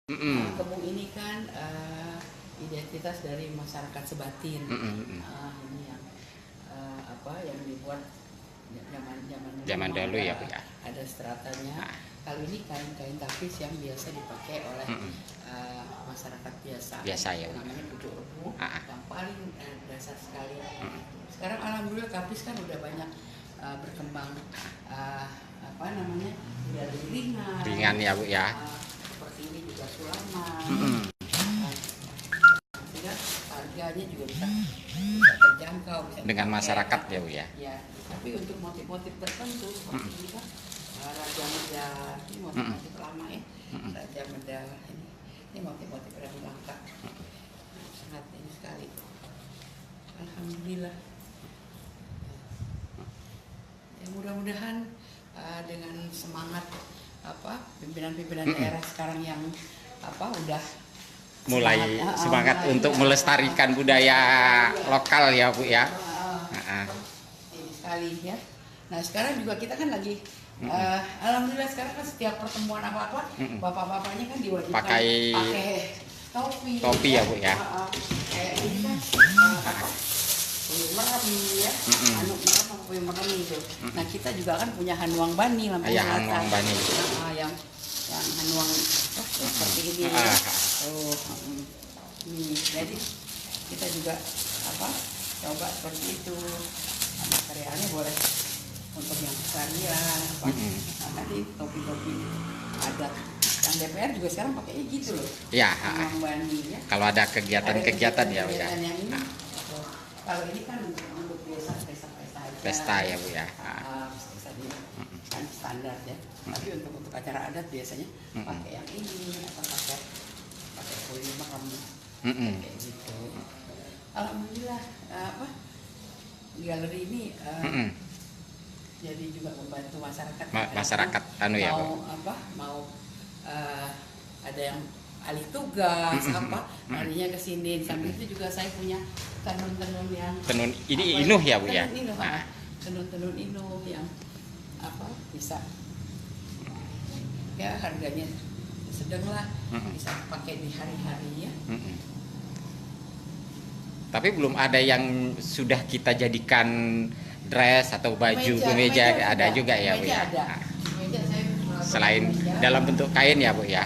Kebun ini kan identitas dari masyarakat Sebatin. Ini yang yang dibuat zaman dulu ya, Bu ya. Ada stratanya. Kalau ini kain-kain tapis yang biasa dipakai oleh masyarakat biasa ya, namanya pucuk rebu, yang paling dasar sekali. Sekarang alhamdulillah tapis kan udah banyak berkembang, udah lebih ringan ya, Bu ya. Seperti ini juga sulaman, sehingga harganya juga bisa terjangkau, bisa dengan dipakai, ya, Bu ya. Ya, tapi untuk motif-motif tertentu seperti ini kan Raja Medar, ini motif-motif lama ya, Raja Medar ini motif-motif Raja Langka, sangat ini sekali. Alhamdulillah. Ya, mudah-mudahan dengan semangat pimpinan-pimpinan daerah sekarang yang udah mulai semangat untuk melestarikan budaya lokal ya, Bu ya. Ini sekali ya. Nah sekarang juga kita kan lagi alhamdulillah sekarang kan setiap pertemuan apa-apa bapak-bapaknya kan diwajibkan pakai topi ya, Bu ya. Kayak ini kan puyuh merem ya, puyuh merem itu. Nah kita juga kan punya Hanuang Bani Lampung Selatan. Hanuang Bani. Yang Hanuang seperti ini. Ini jadi kita juga coba seperti itu. Materialnya boleh untuk yang sekalian nanti topi-topi adat. Yang DPR juga sekarang pakainya gitu loh. Ya. Hanuang Bani ya. Kalau ada kegiatan ya, Bu ya. Kalau ini kan untuk biasa pesta aja. Pesta ya, Bu ya. Pesta dia kan standar ya. Tapi untuk acara adat biasanya pakai yang ini atau pakai puyuh merem kayak gitu. Alhamdulillah galeri ini jadi juga membantu masyarakat. Masyarakat ya, Bu. Mau ada yang alih tugas larinya ke sini. Sambil itu juga saya punya tenun-tenun yang ini inuh ya, Bu ya. Tenun-tenun inuh yang bisa ya harganya sedang lah, bisa pakai di hari-hari ya. Tapi belum ada yang sudah kita jadikan dress atau baju kemeja ada juga ya, Bu ya. Kemeja saya selain dalam bentuk kain ya, Bu ya.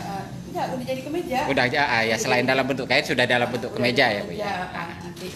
Udah jadi kemeja. Udah ya, selain dalam bentuk kain sudah dalam bentuk kemeja ya, Bu ya. Nanti